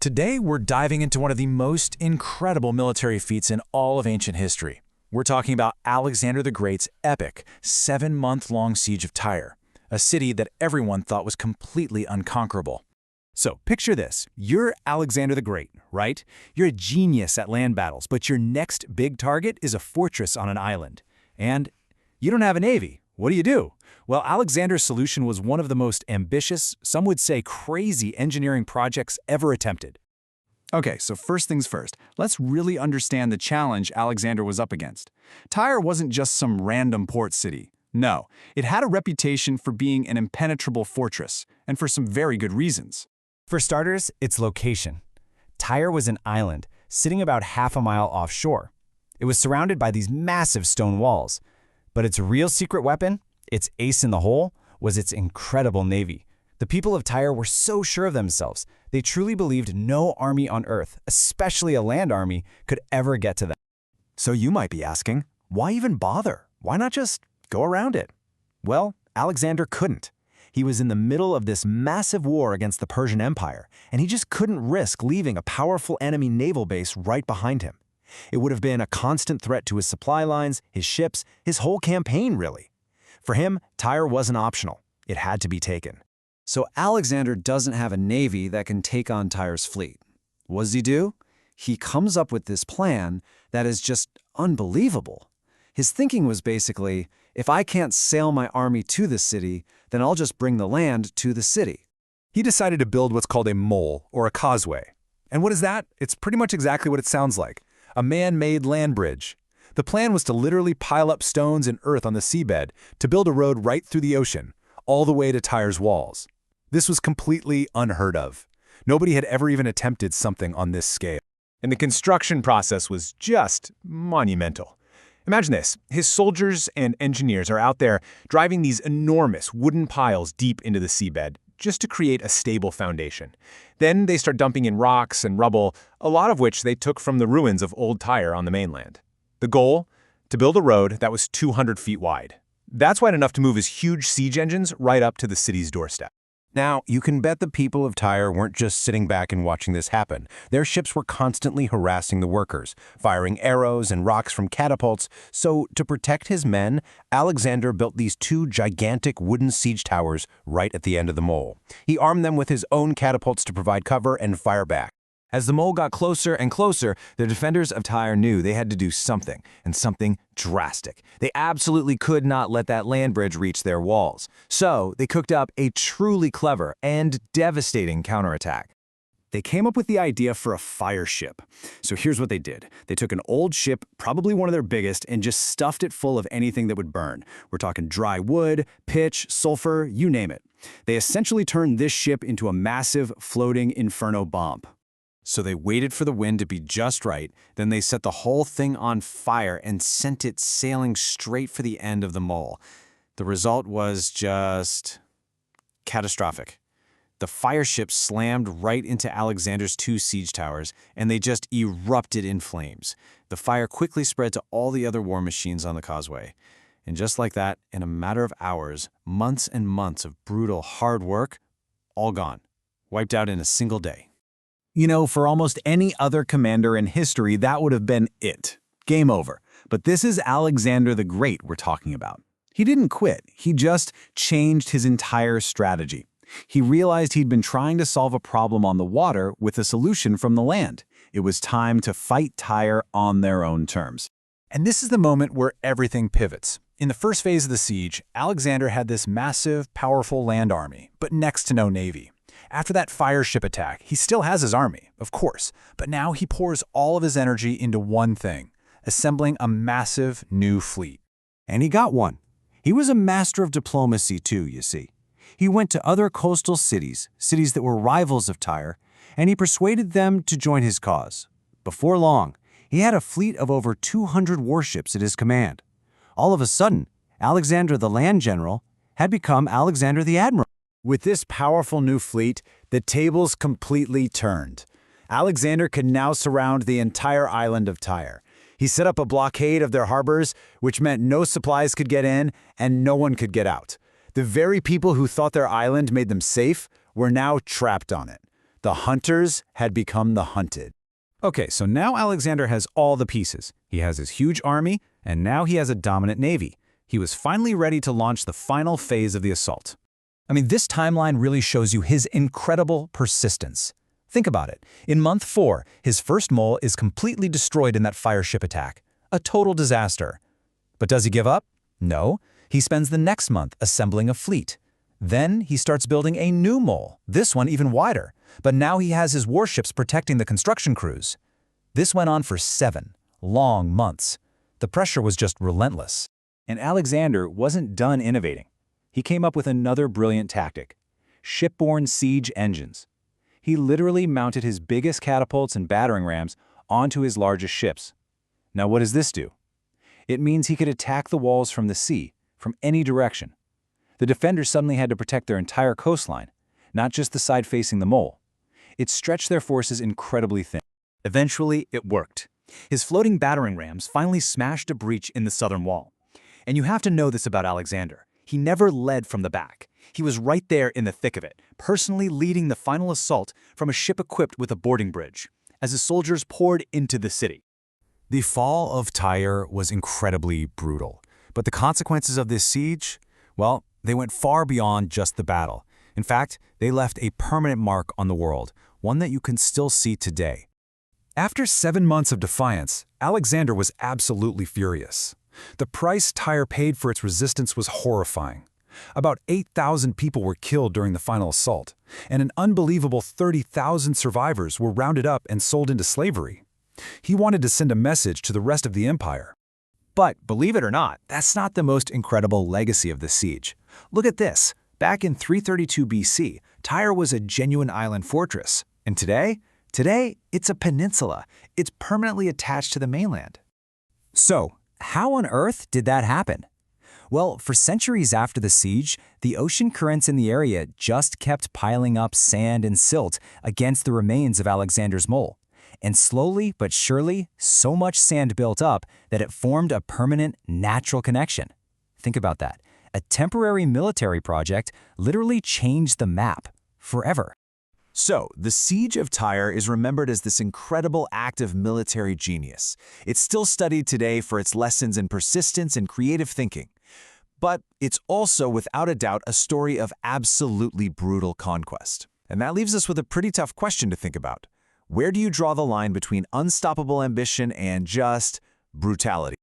Today, we're diving into one of the most incredible military feats in all of ancient history. We're talking about Alexander the Great's epic, 7-month-long siege of Tyre, a city that everyone thought was completely unconquerable. So picture this. You're Alexander the Great, right? You're a genius at land battles, but your next big target is a fortress on an island. And you don't have a navy. What do? Well, Alexander's solution was one of the most ambitious, some would say crazy engineering projects ever attempted. Okay, so first things first, let's really understand the challenge Alexander was up against. Tyre wasn't just some random port city. No, it had a reputation for being an impenetrable fortress, and for some very good reasons. For starters, its location. Tyre was an island, sitting about half a mile offshore. It was surrounded by these massive stone walls. But its real secret weapon, its ace in the hole, was its incredible navy. The people of Tyre were so sure of themselves, they truly believed no army on earth, especially a land army, could ever get to them. So you might be asking, why even bother? Why not just go around it? Well, Alexander couldn't. He was in the middle of this massive war against the Persian Empire, and he just couldn't risk leaving a powerful enemy naval base right behind him. It would have been a constant threat to his supply lines, his ships, his whole campaign, really. For him, Tyre wasn't optional. It had to be taken. So Alexander doesn't have a navy that can take on Tyre's fleet. What does he do? He comes up with this plan that is just unbelievable. His thinking was basically, if I can't sail my army to the city, then I'll just bring the land to the city. He decided to build what's called a mole, or a causeway. And what is that? It's pretty much exactly what it sounds like. A man-made land bridge. The plan was to literally pile up stones and earth on the seabed to build a road right through the ocean, all the way to Tyre's walls. This was completely unheard of. Nobody had ever even attempted something on this scale. And the construction process was just monumental. Imagine this. His soldiers and engineers are out there driving these enormous wooden piles deep into the seabed just to create a stable foundation. Then they start dumping in rocks and rubble, a lot of which they took from the ruins of old Tyre on the mainland. The goal? To build a road that was 200 feet wide. That's wide enough to move his huge siege engines right up to the city's doorstep. Now, you can bet the people of Tyre weren't just sitting back and watching this happen. Their ships were constantly harassing the workers, firing arrows and rocks from catapults. So, to protect his men, Alexander built these 2 gigantic wooden siege towers right at the end of the mole. He armed them with his own catapults to provide cover and fire back. As the mole got closer and closer, the defenders of Tyre knew they had to do something, and something drastic. They absolutely could not let that land bridge reach their walls. So they cooked up a truly clever and devastating counterattack. They came up with the idea for a fire ship. So here's what they did. They took an old ship, probably one of their biggest, and just stuffed it full of anything that would burn. We're talking dry wood, pitch, sulfur, you name it. They essentially turned this ship into a massive floating inferno bomb. So they waited for the wind to be just right, then they set the whole thing on fire and sent it sailing straight for the end of the mole. The result was just catastrophic. The fire ship slammed right into Alexander's 2 siege towers, and they just erupted in flames. The fire quickly spread to all the other war machines on the causeway. And just like that, in a matter of hours, months and months of brutal, hard work, all gone, wiped out in a single day. You know, for almost any other commander in history, that would have been it. Game over. But this is Alexander the Great we're talking about. He didn't quit. He just changed his entire strategy. He realized he'd been trying to solve a problem on the water with a solution from the land. It was time to fight Tyre on their own terms. And this is the moment where everything pivots. In the first phase of the siege, Alexander had this massive, powerful land army, but next to no navy. After that fire ship attack, he still has his army, of course, but now he pours all of his energy into one thing, assembling a massive new fleet. And he got one. He was a master of diplomacy too, you see. He went to other coastal cities that were rivals of Tyre, and he persuaded them to join his cause. Before long, he had a fleet of over 200 warships at his command. All of a sudden, Alexander the Land General had become Alexander the Admiral. With this powerful new fleet, the tables completely turned. Alexander could now surround the entire island of Tyre. He set up a blockade of their harbors, which meant no supplies could get in and no one could get out. The very people who thought their island made them safe were now trapped on it. The hunters had become the hunted. Okay, so now Alexander has all the pieces. He has his huge army, and now he has a dominant navy. He was finally ready to launch the final phase of the assault. I mean, this timeline really shows you his incredible persistence. Think about it. In month 4, his first mole is completely destroyed in that fire ship attack. A total disaster. But does he give up? No. He spends the next month assembling a fleet. Then he starts building a new mole, this one even wider. But now he has his warships protecting the construction crews. This went on for 7 long months. The pressure was just relentless. And Alexander wasn't done innovating. He came up with another brilliant tactic: shipborne siege engines. He literally mounted his biggest catapults and battering rams onto his largest ships. Now what does this do? It means he could attack the walls from the sea, from any direction. The defenders suddenly had to protect their entire coastline, not just the side facing the mole. It stretched their forces incredibly thin. Eventually, it worked. His floating battering rams finally smashed a breach in the southern wall. And you have to know this about Alexander. He never led from the back. He was right there in the thick of it, personally leading the final assault from a ship equipped with a boarding bridge, as the soldiers poured into the city. The fall of Tyre was incredibly brutal, but the consequences of this siege, well, they went far beyond just the battle. In fact, they left a permanent mark on the world, one that you can still see today. After 7 months of defiance, Alexander was absolutely furious. The price Tyre paid for its resistance was horrifying. About 8,000 people were killed during the final assault, and an unbelievable 30,000 survivors were rounded up and sold into slavery. He wanted to send a message to the rest of the empire. But believe it or not, that's not the most incredible legacy of the siege. Look at this. Back in 332 BC, Tyre was a genuine island fortress. And today, it's a peninsula. It's permanently attached to the mainland. So, how on earth did that happen? Well, for centuries after the siege, the ocean currents in the area just kept piling up sand and silt against the remains of Alexander's mole. And slowly but surely, so much sand built up that it formed a permanent natural connection. Think about that. A temporary military project literally changed the map forever. So, the Siege of Tyre is remembered as this incredible act of military genius. It's still studied today for its lessons in persistence and creative thinking. But it's also, without a doubt, a story of absolutely brutal conquest. And that leaves us with a pretty tough question to think about. Where do you draw the line between unstoppable ambition and just brutality?